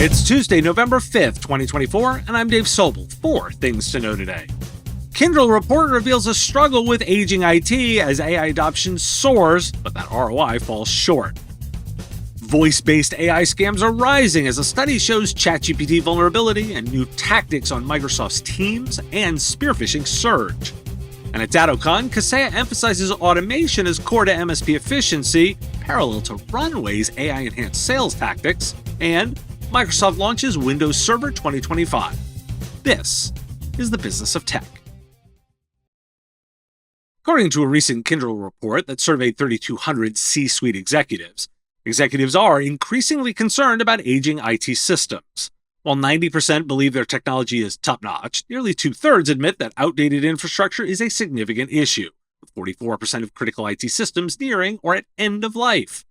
It's Tuesday, November 5th, 2024, and I'm Dave Sobel. 4 things to know today. Kyndryl report reveals a struggle with aging IT as AI adoption soars, but that ROI falls short. Voice-based AI scams are rising as a study shows ChatGPT vulnerability and new tactics on Microsoft's Teams and spear phishing surge. And at DattoCon, Kaseya emphasizes automation as core to MSP efficiency, parallel to Runway's AI-enhanced sales tactics, and Microsoft launches Windows Server 2025. This is the business of tech. According to a recent Kyndryl report that surveyed 3,200 C-suite executives are increasingly concerned about aging IT systems. While 90% believe their technology is top-notch, nearly two-thirds admit that outdated infrastructure is a significant issue, with 44% of critical IT systems nearing or at end of life.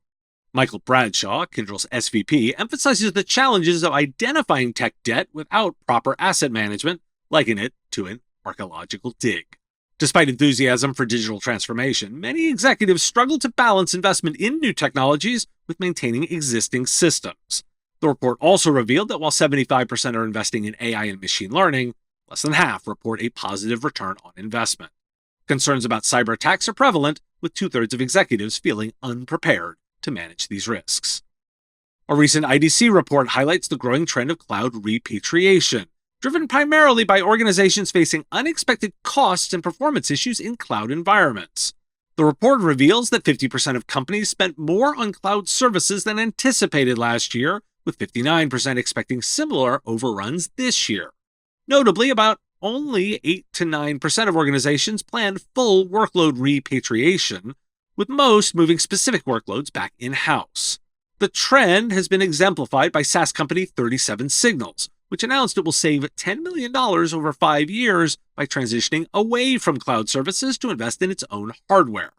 Michael Bradshaw, Kyndryl's SVP, emphasizes the challenges of identifying tech debt without proper asset management, liken it to an archaeological dig. Despite enthusiasm for digital transformation, many executives struggle to balance investment in new technologies with maintaining existing systems. The report also revealed that while 75% are investing in AI and machine learning, less than half report a positive return on investment. Concerns about cyber attacks are prevalent, with two-thirds of executives feeling unprepared to manage these risks. A recent IDC report highlights the growing trend of cloud repatriation, driven primarily by organizations facing unexpected costs and performance issues in cloud environments. The report reveals that 50% of companies spent more on cloud services than anticipated last year, with 59% expecting similar overruns this year. Notably, about only 8 to 9% of organizations planned full workload repatriation, with most moving specific workloads back in-house. The trend has been exemplified by SaaS company 37 Signals, which announced it will save $10 million over 5 years by transitioning away from cloud services to invest in its own hardware.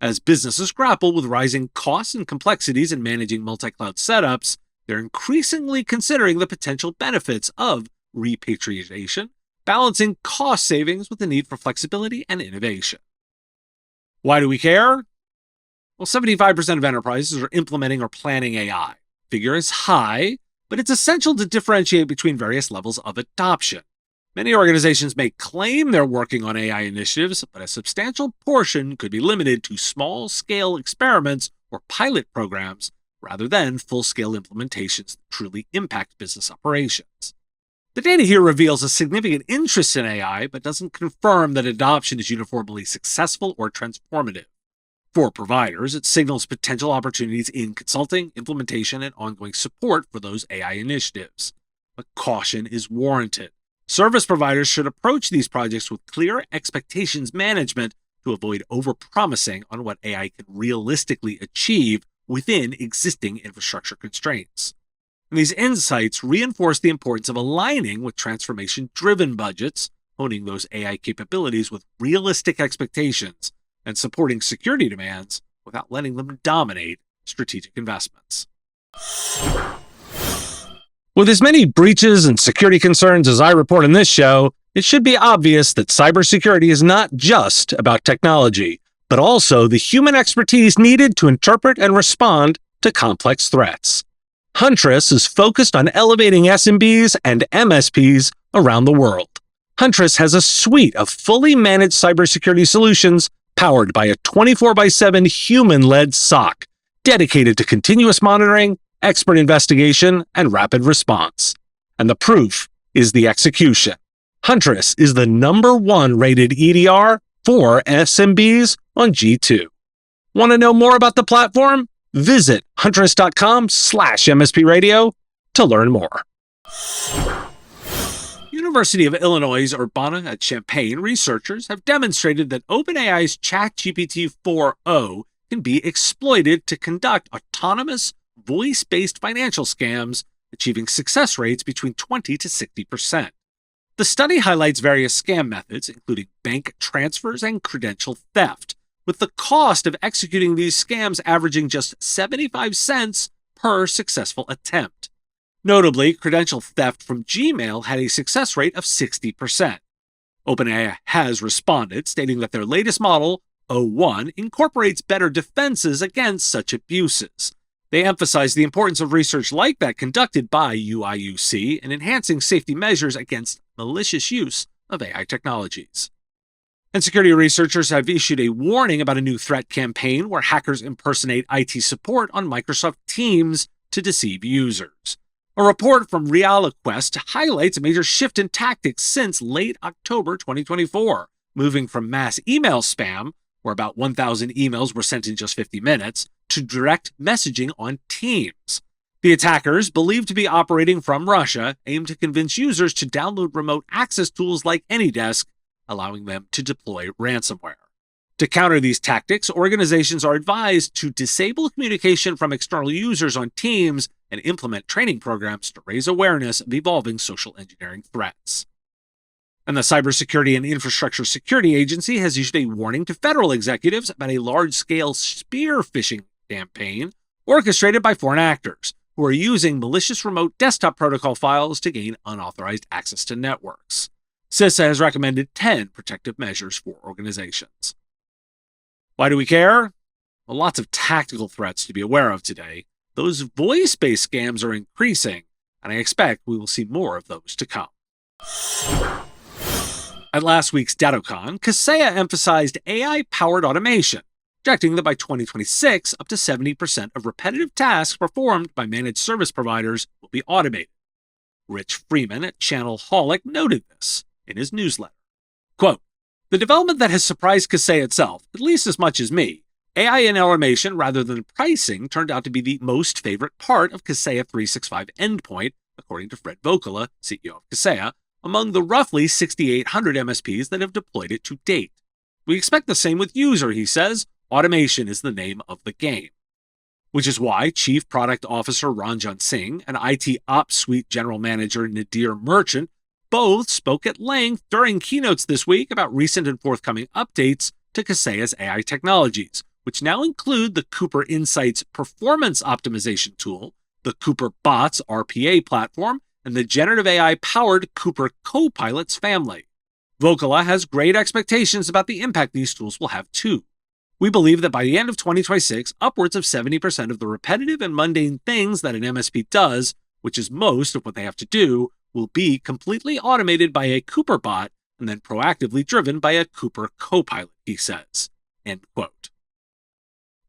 As businesses grapple with rising costs and complexities in managing multi-cloud setups, they're increasingly considering the potential benefits of repatriation, balancing cost savings with the need for flexibility and innovation. Why do we care? Well, 75% of enterprises are implementing or planning AI. Figure is high, but it's essential to differentiate between various levels of adoption. Many organizations may claim they're working on AI initiatives, but a substantial portion could be limited to small-scale experiments or pilot programs rather than full-scale implementations that truly impact business operations. The data here reveals a significant interest in AI, but doesn't confirm that adoption is uniformly successful or transformative. For providers, it signals potential opportunities in consulting, implementation, and ongoing support for those AI initiatives. But caution is warranted. Service providers should approach these projects with clear expectations management to avoid overpromising on what AI can realistically achieve within existing infrastructure constraints. And these insights reinforce the importance of aligning with transformation-driven budgets, honing those AI capabilities with realistic expectations, and supporting security demands without letting them dominate strategic investments. With as many breaches and security concerns as I report in this show, it should be obvious that cybersecurity is not just about technology, but also the human expertise needed to interpret and respond to complex threats. Huntress is focused on elevating SMBs and MSPs around the world. Huntress has a suite of fully managed cybersecurity solutions powered by a 24/7 human-led SOC, dedicated to continuous monitoring, expert investigation, and rapid response. And the proof is the execution. Huntress is the #1 rated EDR for SMBs on G2. Want to know more about the platform? Visit huntress.com/MSP Radio to learn more. University of Illinois' Urbana-Champaign researchers have demonstrated that OpenAI's ChatGPT 4o can be exploited to conduct autonomous, voice-based financial scams, achieving success rates between 20 to 60%. The study highlights various scam methods, including bank transfers and credential theft, with the cost of executing these scams averaging just 75 cents per successful attempt. Notably, credential theft from Gmail had a success rate of 60%. OpenAI has responded, stating that their latest model, O1, incorporates better defenses against such abuses. They emphasized the importance of research like that conducted by UIUC in enhancing safety measures against malicious use of AI technologies. And security researchers have issued a warning about a new threat campaign where hackers impersonate IT support on Microsoft Teams to deceive users. A report from RealiQuest highlights a major shift in tactics since late October 2024, moving from mass email spam, where about 1,000 emails were sent in just 50 minutes, to direct messaging on Teams. The attackers, believed to be operating from Russia, aim to convince users to download remote access tools like AnyDesk, allowing them to deploy ransomware. To counter these tactics, organizations are advised to disable communication from external users on Teams and implement training programs to raise awareness of evolving social engineering threats. And the Cybersecurity and Infrastructure Security Agency has issued a warning to federal executives about a large-scale spear phishing campaign orchestrated by foreign actors who are using malicious remote desktop protocol files to gain unauthorized access to networks. CISA has recommended 10 protective measures for organizations. Why do we care? Well, lots of tactical threats to be aware of today. Those voice-based scams are increasing, and I expect we will see more of those to come. At last week's DattoCon, Kaseya emphasized AI-powered automation, projecting that by 2026, up to 70% of repetitive tasks performed by managed service providers will be automated. Rich Freeman at Channelholic noted this in his newsletter. Quote, "The development that has surprised Kaseya itself, at least as much as me, AI and automation rather than pricing turned out to be the most favorite part of Kaseya 365 Endpoint, according to Fred Vokola, CEO of Kaseya, among the roughly 6,800 MSPs that have deployed it to date. We expect the same with User, he says. Automation is the name of the game." Which is why Chief Product Officer Ranjan Singh and IT Ops Suite General Manager Nadir Merchant both spoke at length during keynotes this week about recent and forthcoming updates to Kaseya's AI technologies, which now include the Cooper Insights Performance Optimization Tool, the Cooper Bots RPA platform, and the generative AI-powered Cooper Copilots family. Vokola has great expectations about the impact these tools will have too. We believe that by the end of 2026, upwards of 70% of the repetitive and mundane things that an MSP does, which is most of what they have to do, will be completely automated by a Cooper bot and then proactively driven by a Cooper Copilot, he says. End quote.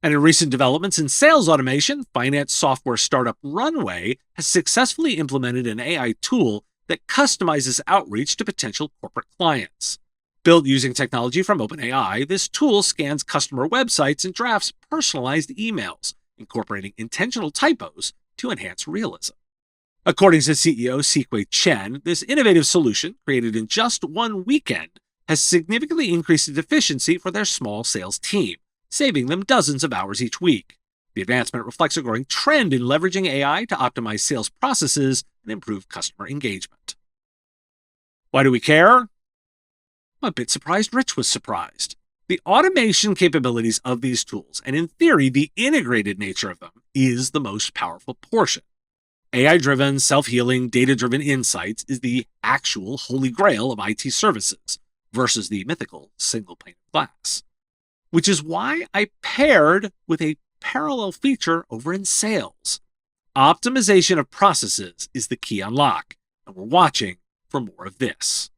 And in recent developments in sales automation, finance software startup Runway has successfully implemented an AI tool that customizes outreach to potential corporate clients. Built using technology from OpenAI, this tool scans customer websites and drafts personalized emails, incorporating intentional typos to enhance realism. According to CEO Sikwei Chen, this innovative solution, created in just one weekend, has significantly increased its efficiency for their small sales team, saving them dozens of hours each week. The advancement reflects a growing trend in leveraging AI to optimize sales processes and improve customer engagement. Why do we care? I'm a bit surprised Rich was surprised. The automation capabilities of these tools, and in theory, the integrated nature of them, is the most powerful portion. AI-driven, self-healing, data-driven insights is the actual holy grail of IT services versus the mythical single pane of glass. Which is why I paired with a parallel feature over in sales. Optimization of processes is the key unlock, and we're watching for more of this.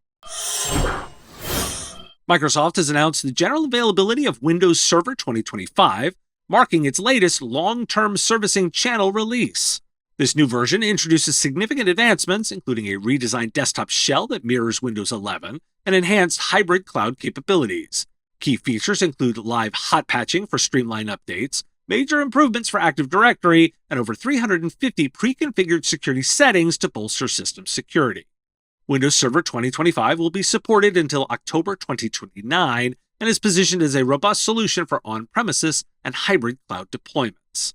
Microsoft has announced the general availability of Windows Server 2025, marking its latest long-term servicing channel release. This new version introduces significant advancements, including a redesigned desktop shell that mirrors Windows 11 and enhanced hybrid cloud capabilities. Key features include live hot patching for streamlined updates, major improvements for Active Directory, and over 350 pre-configured security settings to bolster system security. Windows Server 2025 will be supported until October 2029 and is positioned as a robust solution for on-premises and hybrid cloud deployments.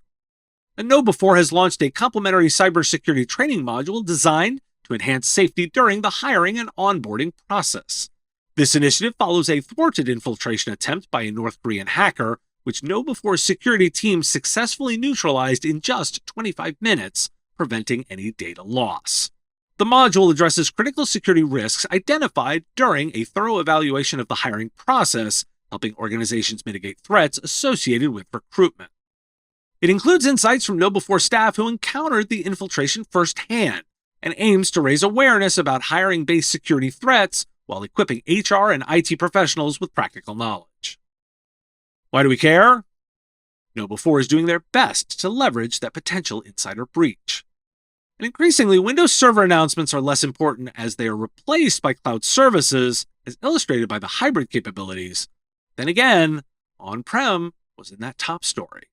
And KnowBe4 has launched a complimentary cybersecurity training module designed to enhance safety during the hiring and onboarding process. This initiative follows a thwarted infiltration attempt by a North Korean hacker, which KnowBe4's security team successfully neutralized in just 25 minutes, preventing any data loss. The module addresses critical security risks identified during a thorough evaluation of the hiring process, helping organizations mitigate threats associated with recruitment. It includes insights from KnowBe4 staff who encountered the infiltration firsthand and aims to raise awareness about hiring-based security threats while equipping HR and IT professionals with practical knowledge. Why do we care? KnowBe4 is doing their best to leverage that potential insider breach. And increasingly, Windows Server announcements are less important as they are replaced by cloud services, as illustrated by the hybrid capabilities. Then again, on-prem was in that top story.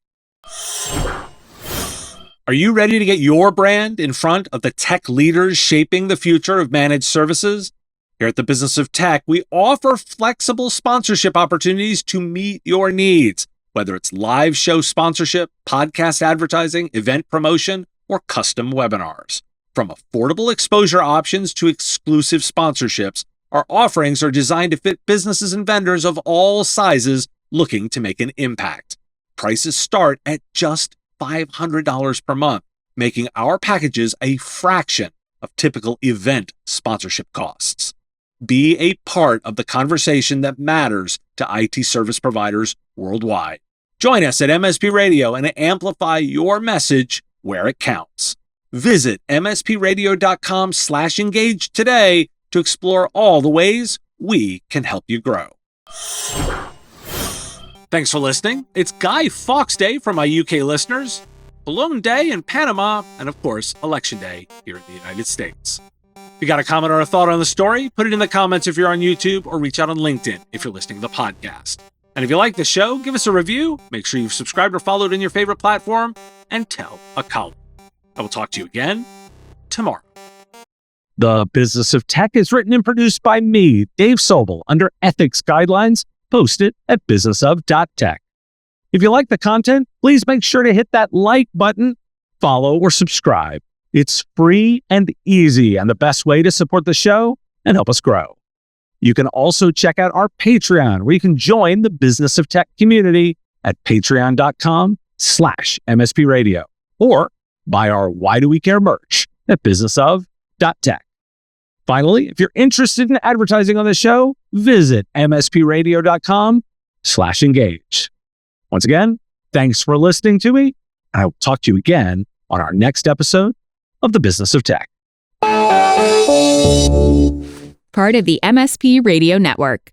Are you ready to get your brand in front of the tech leaders shaping the future of managed services? Here at the Business of Tech, we offer flexible sponsorship opportunities to meet your needs, whether it's live show sponsorship, podcast advertising, event promotion, or custom webinars. From affordable exposure options to exclusive sponsorships, our offerings are designed to fit businesses and vendors of all sizes looking to make an impact. Prices start at just $500 per month, making our packages a fraction of typical event sponsorship costs. Be a part of the conversation that matters to IT service providers worldwide. Join us at MSP Radio and amplify your message where it counts. Visit mspradio.com/engage today to explore all the ways we can help you grow. Thanks for listening. It's Guy Fawkes Day for my UK listeners, Cologne Day in Panama, and of course, Election Day here in the United States. If you got a comment or a thought on the story, put it in the comments if you're on YouTube, or reach out on LinkedIn if you're listening to the podcast. And if you like the show, give us a review, make sure you've subscribed or followed in your favorite platform, and tell a colleague. I will talk to you again tomorrow. The Business of Tech is written and produced by me, Dave Sobel, under ethics guidelines posted at businessof.tech. If you like the content, please make sure to hit that like button, follow, or subscribe. It's free and easy and the best way to support the show and help us grow. You can also check out our Patreon, where you can join the Business of Tech community at patreon.com/MSP Radio, or buy our Why Do We Care merch at businessof.tech. Finally, if you're interested in advertising on the show, visit mspradio.com/engage. Once again, thanks for listening to me, and I will talk to you again on our next episode of the Business of Tech. Part of the MSP Radio Network.